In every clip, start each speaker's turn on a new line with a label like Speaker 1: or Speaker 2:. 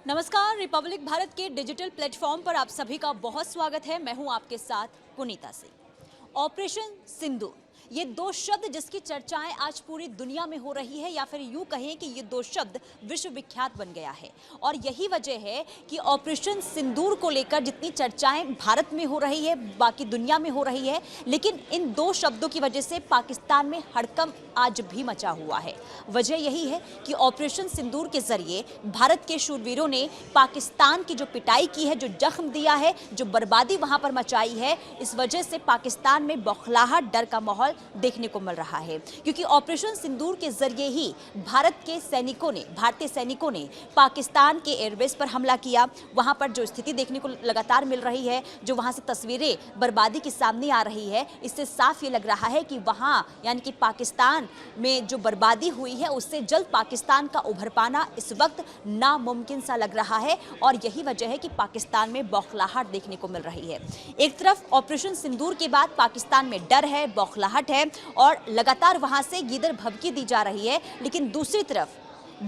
Speaker 1: नमस्कार। रिपब्लिक भारत के digital platform पर आप सभी का बहुत स्वागत है। मैं हूं आपके साथ पुनीता सिंह। ऑपरेशन सिंदूर, ये दो शब्द जिसकी चर्चाएं आज पूरी दुनिया में हो रही है, या फिर यूं कहें कि ये दो शब्द विश्व विख्यात बन गया है। और यही वजह है कि ऑपरेशन सिंदूर को लेकर जितनी चर्चाएं भारत में हो रही है, बाकी दुनिया में हो रही है, लेकिन इन दो शब्दों की वजह से पाकिस्तान में हड़कंप आज भी मचा हुआ है। वजह यही है कि ऑपरेशन सिंदूर के जरिए भारत के शूरवीरों ने पाकिस्तान की जो पिटाई की है, जो जख्म दिया है, जो बर्बादी वहां पर मचाई है, इस वजह से पाकिस्तान में बौखलाहट, डर का माहौल देखने को मिल रहा है। क्योंकि ऑपरेशन सिंदूर के जरिए ही भारतीय सैनिकों ने पाकिस्तान के एयरबेस पर हमला किया। वहां पर जो स्थिति देखने को लगातार मिल रही है, जो वहां से तस्वीरें बर्बादी के सामने आ रही है, इससे साफ ये लग रहा है कि वहां यानी कि पाकिस्तान में जो बर्बादी हुई है, उससे जल्द पाकिस्तान का उभर पाना इस वक्त नामुमकिन सा लग रहा है। और यही वजह है कि पाकिस्तान में बौखलाहट देखने को मिल रही है। एक तरफ ऑपरेशन सिंदूर के बाद पाकिस्तान में डर है, बौखलाहट है और लगातार वहां से गीदड़ भभकी दी जा रही है, लेकिन दूसरी तरफ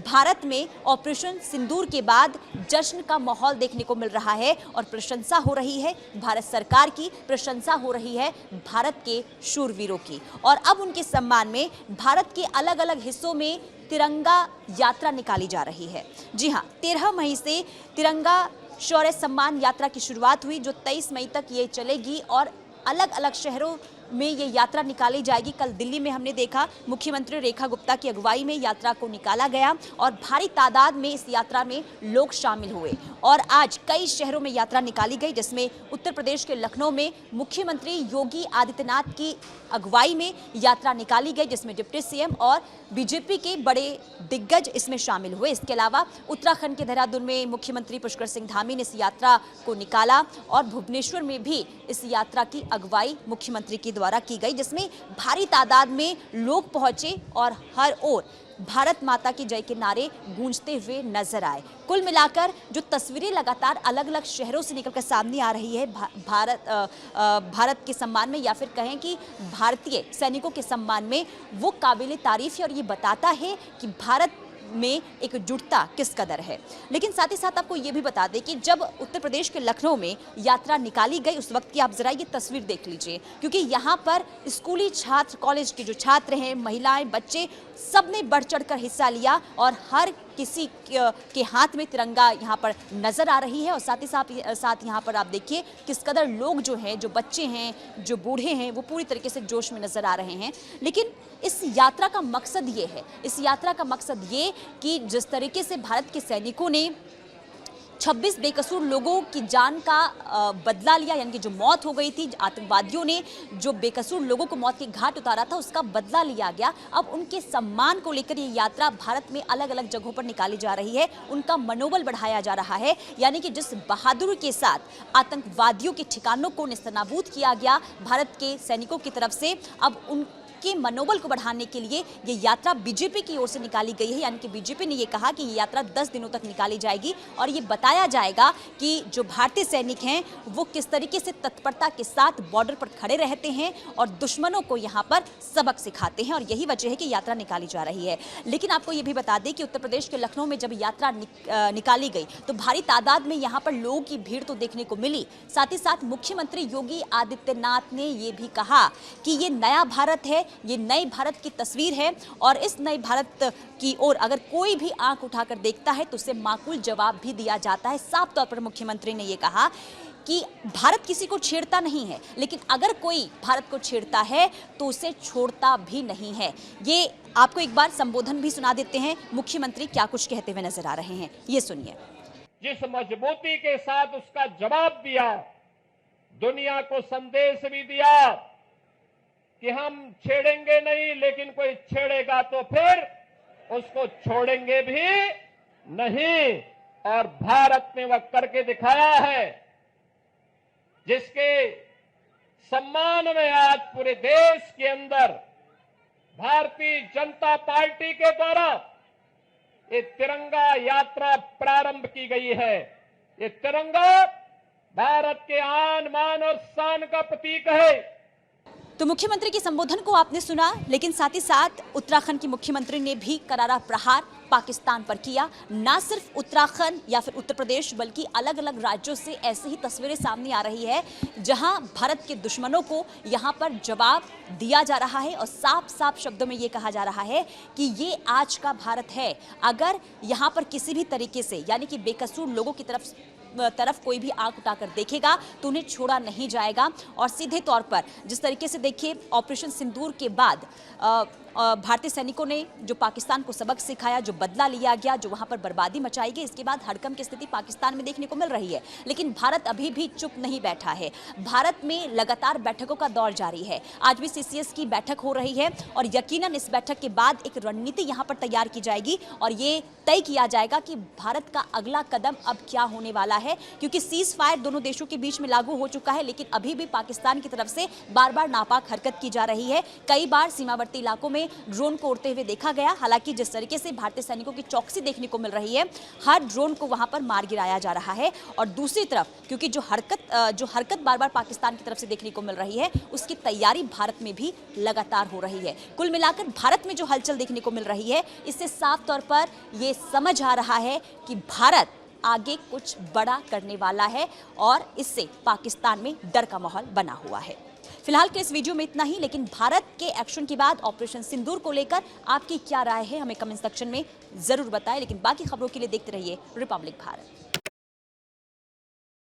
Speaker 1: भारत में ऑपरेशन सिंदूर के बाद जश्न का माहौल देखने को मिल रहा है और प्रशंसा हो रही है भारत सरकार की, प्रशंसा हो रही है भारत के शूरवीरों की। और अब उनके सम्मान में भारत के अलग अलग हिस्सों में तिरंगा यात्रा निकाली जा रही है। जी हां, 13 मई से तिरंगा शौर्य सम्मान यात्रा की शुरुआत हुई, जो 23 मई तक ये चलेगी और अलग अलग शहरों में ये यात्रा निकाली जाएगी। कल दिल्ली में हमने देखा, मुख्यमंत्री रेखा गुप्ता की अगुवाई में यात्रा को निकाला गया और भारी तादाद में इस यात्रा में लोग शामिल हुए। और आज कई शहरों में यात्रा निकाली गई, जिसमें उत्तर प्रदेश के लखनऊ में मुख्यमंत्री योगी आदित्यनाथ की अगुवाई में यात्रा निकाली गई, जिसमें डिप्टी सीएम और बीजेपी के बड़े दिग्गज इसमें शामिल हुए। इसके अलावा उत्तराखंड के देहरादून में मुख्यमंत्री पुष्कर सिंह धामी ने इस यात्रा को निकाला और भुवनेश्वर में भी इस यात्रा की अगुवाई मुख्यमंत्री की द्वारा की गई, जिसमें भारी तादाद में लोग पहुंचे और हर ओर भारत माता की जय के नारे गूंजते हुए नजर आए। कुल मिलाकर जो तस्वीरें लगातार अलग अलग शहरों से निकलकर सामने आ रही है भारत के सम्मान में, या फिर कहें कि भारतीय सैनिकों के सम्मान में, वो काबिल तारीफ है और ये बताता है कि भारत में एकजुटता किस कदर है। लेकिन साथ ही साथ आपको ये भी बता दें कि जब उत्तर प्रदेश के लखनऊ में यात्रा निकाली गई, उस वक्त की आप जरा ये तस्वीर देख लीजिए, क्योंकि यहाँ पर स्कूली छात्र, कॉलेज के जो छात्र हैं, महिलाएं, बच्चे, सब ने बढ़ चढ़कर हिस्सा लिया और हर किसी के हाथ में तिरंगा यहाँ पर नजर आ रही है। और साथ ही साथ यहाँ पर आप देखिए किस कदर लोग जो हैं, जो बच्चे हैं, जो बूढ़े हैं, वो पूरी तरीके से जोश में नजर आ रहे हैं। लेकिन इस यात्रा का मकसद ये है, इस यात्रा का मकसद ये कि जिस तरीके से भारत के सैनिकों ने 26 बेकसूर लोगों की जान का बदला लिया, यानी कि जो मौत हो गई थी, आतंकवादियों ने जो बेकसूर लोगों को मौत के घाट उतारा था, उसका बदला लिया गया। अब उनके सम्मान को लेकर ये यात्रा भारत में अलग अलग जगहों पर निकाली जा रही है, उनका मनोबल बढ़ाया जा रहा है। यानी कि जिस बहादुरी के साथ आतंकवादियों के ठिकानों को नेस्तनाबूद किया गया भारत के सैनिकों की तरफ से, अब उन के मनोबल को बढ़ाने के लिए ये यात्रा बीजेपी की ओर से निकाली गई है। यानी कि बीजेपी ने ये कहा कि ये यात्रा 10 दिनों तक निकाली जाएगी और ये बताया जाएगा कि जो भारतीय सैनिक हैं वो किस तरीके से तत्परता के साथ बॉर्डर पर खड़े रहते हैं और दुश्मनों को यहाँ पर सबक सिखाते हैं। और यही वजह है कि यात्रा निकाली जा रही है। लेकिन आपको ये भी बता दें कि उत्तर प्रदेश के लखनऊ में जब यात्रा निकाली गई तो भारी तादाद में यहाँ पर लोगों की भीड़ तो देखने को मिली। साथ ही साथ मुख्यमंत्री योगी आदित्यनाथ ने ये भी कहा कि ये नया भारत है, ये नए भारत की तस्वीर है और इस नए भारत की ओर अगर कोई भी आंख उठाकर देखता है तो उसे माकूल जवाब भी दिया जाता है। साफ तौर पर मुख्यमंत्री ने ये कहा कि भारत किसी को छेड़ता नहीं है, लेकिन अगर कोई भारत को छेड़ता है तो उसे छोड़ता भी नहीं है। ये आपको एक बार संबोधन भी सुना देते हैं, मुख्यमंत्री क्या कुछ कहते हुए नजर आ रहे हैं, ये सुनिए।
Speaker 2: जिस मजबूती के साथ उसका जवाब दिया, दुनिया को संदेश भी दिया कि हम छेड़ेंगे नहीं, लेकिन कोई छेड़ेगा तो फिर उसको छोड़ेंगे भी नहीं। और भारत ने वह करके दिखाया है, जिसके सम्मान में आज पूरे देश के अंदर भारतीय जनता पार्टी के द्वारा ये तिरंगा यात्रा प्रारंभ की गई है। ये तिरंगा भारत के आन, मान और शान का प्रतीक है।
Speaker 1: तो मुख्यमंत्री के संबोधन को आपने सुना, लेकिन साथ ही साथ उत्तराखंड की मुख्यमंत्री ने भी करारा प्रहार पाकिस्तान पर किया। ना सिर्फ उत्तराखंड या फिर उत्तर प्रदेश बल्कि अलग अलग राज्यों से ऐसी ही तस्वीरें सामने आ रही है जहां भारत के दुश्मनों को यहां पर जवाब दिया जा रहा है और साफ साफ शब्दों में यह कहा जा रहा है कि ये आज का भारत है। अगर यहां पर किसी भी तरीके से यानी कि बेकसूर लोगों की तरफ कोई भी आंख उठाकर देखेगा तो उन्हें छोड़ा नहीं जाएगा। और सीधे तौर पर जिस तरीके से देखिए ऑपरेशन सिंदूर के बाद भारतीय सैनिकों ने जो पाकिस्तान को सबक सिखाया, जो बदला लिया गया, जो वहां पर बर्बादी मचाई गई, इसके बाद हड़कंप की स्थिति पाकिस्तान में देखने को मिल रही है। लेकिन भारत अभी भी चुप नहीं बैठा है। भारत में लगातार बैठकों का दौर जारी है। आज भी सीसीएस की बैठक हो रही है और यकीनन इस बैठक के बाद एक रणनीति यहां पर तैयार की जाएगी और ये तय किया जाएगा कि भारत का अगला कदम अब क्या होने वाला है। क्योंकि सीज फायर दोनों देशों के बीच में लागू हो चुका है, लेकिन अभी भी पाकिस्तान की तरफ से बार बार नापाक हरकत की जा रही है। कई बार सीमावर्ती इलाकों में ड्रोन को उड़ते हुए देखा गया। हालांकि जिस तरीके से भारतीय सैनिकों की चौकसी देखने को मिल रही है, हर ड्रोन को वहां पर मार गिराया जा रहा है। और दूसरी तरफ क्योंकि जो हरकत बार बार पाकिस्तान की तरफ से देखने को मिल रही है, उसकी तैयारी भारत में भी लगातार हो रही है। कुल मिलाकर भारत में जो हलचल देखने को मिल रही है, इससे साफ तौर पर यह समझ आ रहा है कि भारत आगे कुछ बड़ा करने वाला है और इससे पाकिस्तान में डर का माहौल बना हुआ है। फिलहाल के इस वीडियो में इतना ही, लेकिन भारत के एक्शन के बाद ऑपरेशन सिंदूर को लेकर आपकी क्या राय है हमें कमेंट सेक्शन में जरूर बताएं। लेकिन बाकी खबरों के लिए देखते रहिए रिपब्लिक भारत।